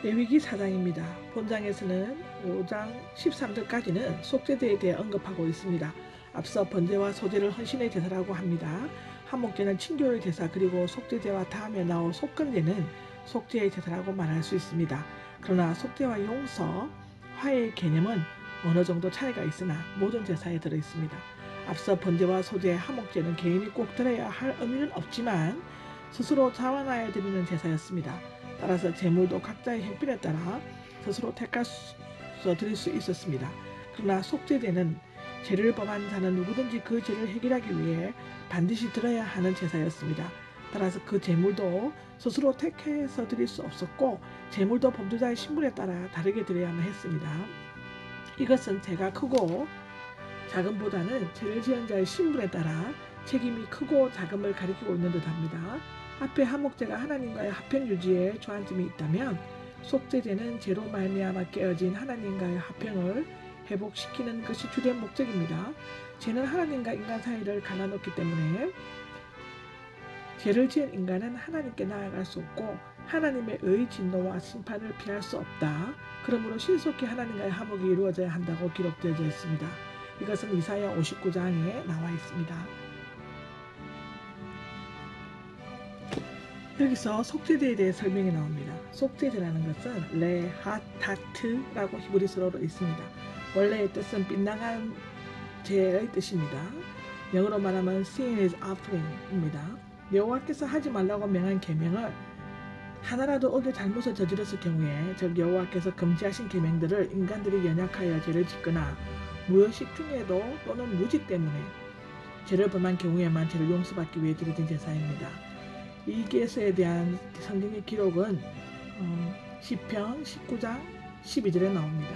레위기 4장입니다. 본장에서는 5장 13절까지는 속죄제에 대해 언급하고 있습니다. 앞서 번제와 소제를 헌신의 제사라고 합니다. 한목제는 친교의 제사, 그리고 속죄제와 다음에 나올 속건제는 속죄의 제사라고 말할 수 있습니다. 그러나 속죄와 용서, 화해의 개념은 어느 정도 차이가 있으나 모든 제사에 들어있습니다. 앞서 번제와 소제, 한목제는 개인이 꼭 드려야 할 의미는 없지만 스스로 자원하여 드리는 제사였습니다. 따라서 제물도 각자의 형편에 따라 스스로 택해서 드릴 수 있었습니다. 그러나 속죄제는 죄를 범한 자는 누구든지 그 죄를 해결하기 위해 반드시 드려야 하는 제사였습니다. 따라서 그 제물도 스스로 택해서 드릴 수 없었고, 제물도 범죄자의 신분에 따라 다르게 드려야만 했습니다. 이것은 죄가 크고 작음보다는 죄를 지은 자의 신분에 따라 책임이 크고 작음을 가리키고 있는 듯합니다. 앞에 한목제가 하나님과의 화평 유지에 주안점이 있다면, 속죄제는 죄로 말미암아 깨어진 하나님과의 화평을 회복시키는 것이 주된 목적입니다. 죄는 하나님과 인간 사이를 갈라놓기 때문에 죄를 지은 인간은 하나님께 나아갈 수 없고 하나님의 진노와 심판을 피할 수 없다. 그러므로 신속히 하나님과의 화목이 이루어져야 한다고 기록되어져 있습니다. 이것은 이사야 59장에 나와 있습니다. 여기서 속죄제에 대해 설명이 나옵니다. 속죄제라는 것은 레하타트라고 히브리서로 있습니다. 원래의 뜻은 빗나간 죄의 뜻입니다. 영어로 말하면 sin is offering입니다. 여호와께서 하지 말라고 명한 계명을 하나라도 어겨 잘못을 저질렀을 경우에, 즉 여호와께서 금지하신 계명들을 인간들이 연약하여 죄를 짓거나 무의식 중에도 또는 무지 때문에 죄를 범한 경우에만 죄를 용서받기 위해 드려진 제사입니다. 이 계서에 대한 성경의 기록은 시편 19장 12절에 나옵니다.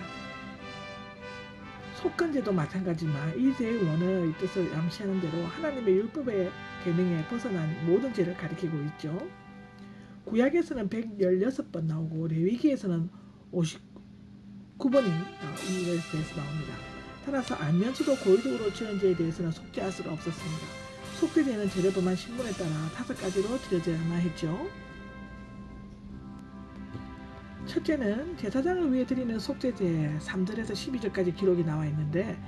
속건제도 마찬가지지만 이 죄의 원의 뜻을 암시하는 대로 하나님의 율법의 계명에 벗어난 모든 죄를 가리키고 있죠. 구약에서는 116번 나오고 레위기에서는 59번이 이 대해서 나옵니다. 따라서 알면서도 고의적으로 지은 죄에 대해서는 속죄할 수가 없었습니다. 속죄제는 죄를 범한 신분에 따라 5가지로 드려져야만 했죠. 첫째는 제사장을 위해 드리는 속죄제 3절에서 12절까지 기록이 나와 있는데,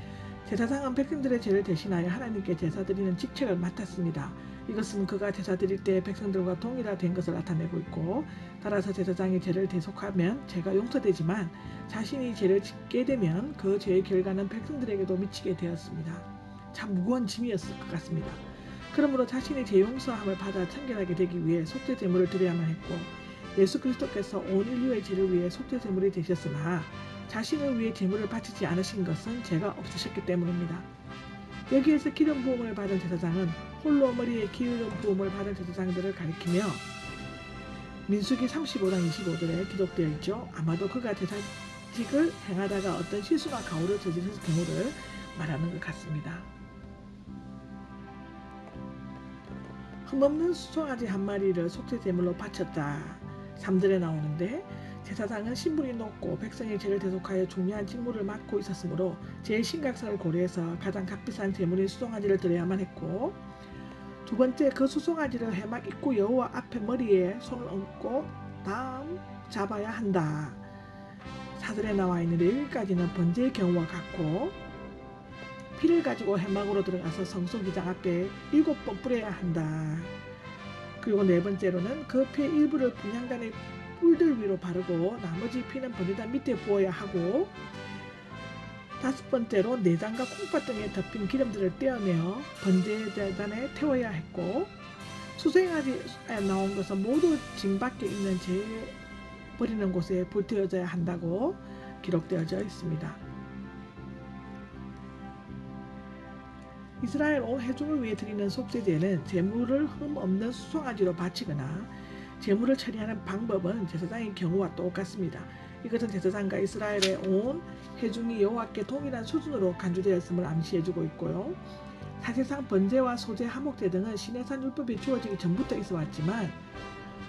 제사장은 백성들의 죄를 대신하여 하나님께 제사 드리는 직책을 맡았습니다. 이것은 그가 제사 드릴 때 백성들과 동일화된 것을 나타내고 있고, 따라서 제사장이 죄를 대속하면 죄가 용서되지만 자신이 죄를 짓게 되면 그 죄의 결과는 백성들에게도 미치게 되었습니다. 참 무거운 짐이었을 것 같습니다. 그러므로 자신이 죄 용서함을 받아 청결하게 되기 위해 속죄 제물을 드려야만 했고, 예수 그리스도께서 온 인류의 죄를 위해 속죄 제물이 되셨으나 자신을 위해 제물을 바치지 않으신 것은 죄가 없으셨기 때문입니다. 여기에서 기름 부음을 받은 제사장은 홀로 머리에 기름 부음을 받은 제사장들을 가리키며 민수기 35장 25절에 기록되어 있죠. 아마도 그가 제사직을 행하다가 어떤 실수나 가오를 저지르는 경우를 말하는 것 같습니다. 흠없는 수송아지 한 마리를 속죄 제물로 바쳤다 3절에 나오는데, 제사장은 신분이 높고 백성의 죄를 대속하여 중요한 직무를 맡고 있었으므로 죄의 심각성을 고려해서 가장 값비싼 제물인 수송아지를 드려야만 했고, 두 번째, 그 수송아지를 회막 입구 여호와 앞에 머리에 손을 얹고 다음 잡아야 한다 4절에 나와 있는 여기까지는 번제의 경우와 같고, 피를 가지고 회막으로 들어가서 성소기장 앞에 7번 뿌려야 한다. 그리고 네 번째로는 그 피의 일부를 분향단의 뿔들 위로 바르고 나머지 피는 번제단 밑에 부어야 하고, 다섯 번째로 내장과 콩팥 등에 덮인 기름들을 떼어내어 번제단에 태워야 했고, 수송아지에 나온 것은 모두 징 밖에 있는 죄 버리는 곳에 불태워져야 한다고 기록되어져 있습니다. 이스라엘 온 회중을 위해 드리는 속죄제는 제물을 흠 없는 수송아지로 바치거나 제물을 처리하는 방법은 제사장의 경우와 똑같습니다. 이것은 제사장과 이스라엘의 온 회중이 여호와께 동일한 수준으로 간주되었음을 암시해주고 있고요. 사실상 번제와 소제, 화목제 등은 시내산 율법이 주어지기 전부터 있어왔지만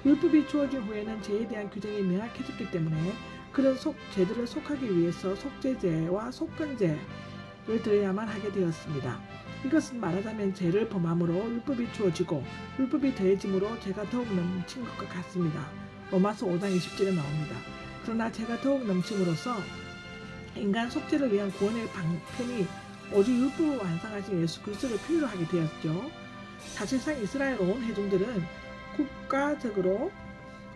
율법이 주어진 후에는 죄에 대한 규정이 명확해졌기 때문에 그런 죄들을 속하기 위해서 속죄제와 속건제를 드려야만 하게 되었습니다. 이것은 말하자면 죄를 범함으로 율법이 주어지고 율법이 더해짐으로 죄가 더욱 넘친 것과 같습니다. 로마서 5장 20절에 나옵니다. 그러나 죄가 더욱 넘침으로써 인간 속죄를 위한 구원의 방편이 오직 율법을 완성하신 예수 그리스도를 필요로 하게 되었죠. 사실상 이스라엘 온 회중들은 국가적으로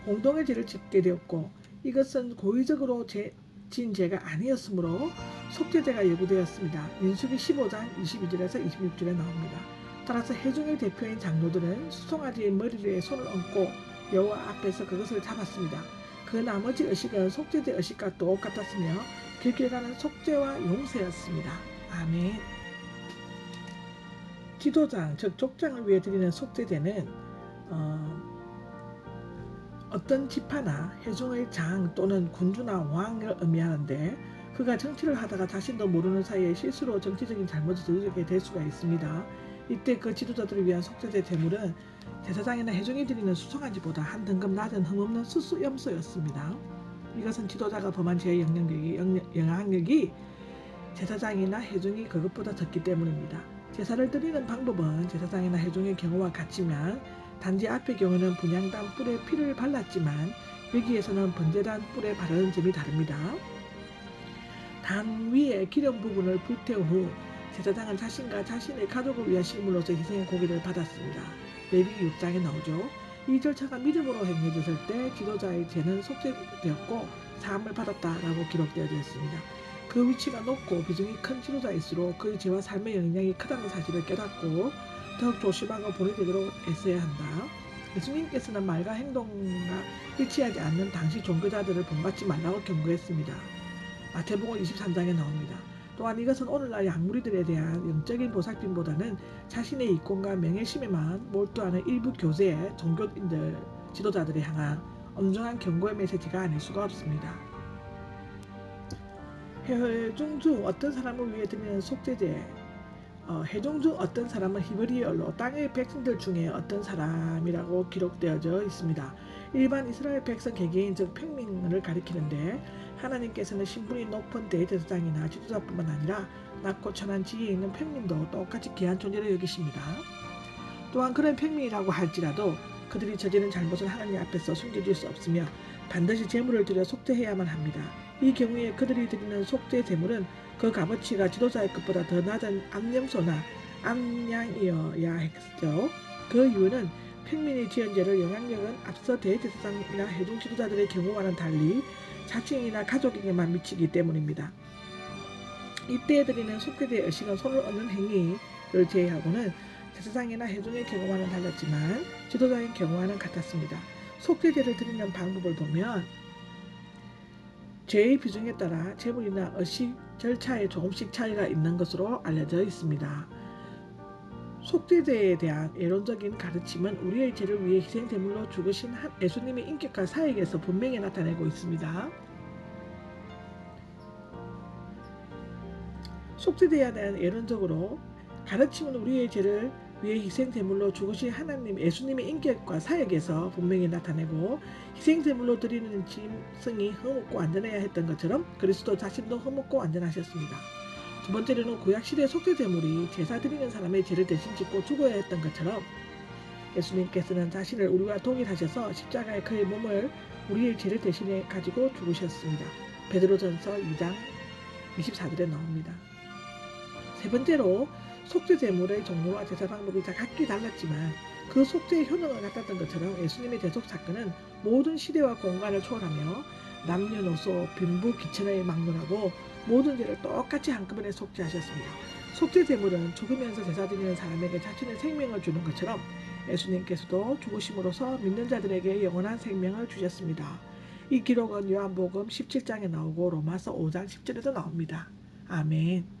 공동의 죄를 짓게 되었고 이것은 고의적으로 지은 죄가 아니었으므로 속죄죄가 요구되었습니다. 민수기 15장 22절에서 26절에 나옵니다. 따라서 회중의 대표인 장로들은 수송아지의 머리에 손을 얹고 여호와 앞에서 그것을 잡았습니다. 그 나머지 의식은 속죄죄 의식과 똑같았으며 그 결과는 속죄와 용서였습니다. 아멘. 지도장, 즉 족장을 위해 드리는 속죄제는 어떤 지파나 회중의 장 또는 군주나 왕을 의미하는데 그가 정치를 하다가 자신도 모르는 사이에 실수로 정치적인 잘못을 저지르게 될 수가 있습니다. 이때 그 지도자들을 위한 속죄제 제물은 제사장이나 회중이 드리는 수송아지보다 한 등급 낮은 흠없는 수수염소였습니다. 이것은 지도자가 범한 죄의 영향력이 제사장이나 회중이 그것보다 적기 때문입니다. 제사를 드리는 방법은 제사장이나 회중의 경우와 같지만 단지 앞의 경우는 분향단 뿔에 피를 발랐지만 여기에서는 번제단 뿔에 바르는 점이 다릅니다. 단 위에 기름 부분을 불태운 후 제사장은 자신과 자신의 가족을 위한 식물로서 희생의 고기를 받았습니다. 레위기 6장에 나오죠. 이 절차가 믿음으로 행해졌을 때 지도자의 죄는 속죄되었고 사함을 받았다라고 기록되어져 있습니다. 그 위치가 높고 비중이 큰 지도자일수록 그의 죄와 삶의 영향이 크다는 사실을 깨닫고 더욱 조심하고 본이 되도록 애써야 한다. 예수님께서는 말과 행동과 일치하지 않는 당시 종교자들을 본받지 말라고 경고했습니다. 마태복음 23장에 나옵니다. 또한 이것은 오늘날 약무리들에 대한 영적인 보살핌보다는 자신의 이권과 명예심에만 몰두하는 일부 교세, 종교인들, 지도자들에 향한 엄중한 경고의 메시지가 아닐 수가 없습니다. 회중 중 어떤 사람을 위해 드리는 속죄제, 회중 중 어떤 사람은 히브리어로 땅의 백성들 중에 어떤 사람이라고 기록되어져 있습니다. 일반 이스라엘 백성 개개인 즉 평민을 가리키는데 하나님께서는 신분이 높은 대제사장이나 지도자뿐만 아니라 낮고 천한 지혜에 있는 평민도 똑같이 귀한 존재로 여기십니다. 또한 그런 평민이라고 할지라도 그들이 저지른 잘못을 하나님 앞에서 숨겨질 수 없으며 반드시 제물을 드려 속죄해야만 합니다. 이 경우에 그들이 드리는 속죄 제물은 그 값어치가 지도자의 것보다 더 낮은 암염소나 암양이어야 했죠. 그 이유는 평민이 지은 죄를 영향력은 앞서 대제사장이나 회중 지도자들의 경우와는 달리 자신이나 가족에게만 미치기 때문입니다. 이때 드리는 속죄제의 의식은 손을 얹는 행위를 제외하고는 제사장이나 회중의 경우와는 달랐지만 지도자의 경우와는 같았습니다. 속죄제를 드리는 방법을 보면 죄의 비중에 따라 제물이나 의식 절차에 조금씩 차이가 있는 것으로 알려져 있습니다. 속죄제에 대한 예론적인 가르침은 우리의 죄를 위해 희생제물로 죽으신 예수님의 인격과 사역에서 분명히 나타내고 있습니다. 속죄제에 대한 예론적으로 가르침은 우리의 죄를 위해 희생제물로 죽으신 하나님 예수님의 인격과 사역에서 분명히 나타내고 희생제물로 드리는 짐승이 흠없고 안전해야 했던 것처럼 그리스도 자신도 흠없고 안전하셨습니다. 두 번째로는 구약시대 속죄제물이 제사 드리는 사람의 죄를 대신 짓고 죽어야 했던 것처럼 예수님께서는 자신을 우리와 동일하셔서 십자가에 그의 몸을 우리의 죄를 대신해 가지고 죽으셨습니다. 베드로전서 2장 24절에 나옵니다. 세 번째로 속죄제물의 종류와 제사 방법이 각기 달랐지만 그 속죄의 효능을 갖았던 것처럼 예수님의 대속 사건은 모든 시대와 공간을 초월하며 남녀노소, 빈부, 귀천을 막론하고 모든 죄를 똑같이 한꺼번에 속죄하셨습니다. 속죄제물은 죽으면서 제사 드리는 사람에게 자신의 생명을 주는 것처럼 예수님께서도 죽으심으로써 믿는 자들에게 영원한 생명을 주셨습니다. 이 기록은 요한복음 17장에 나오고 로마서 5장 10절에도 나옵니다. 아멘.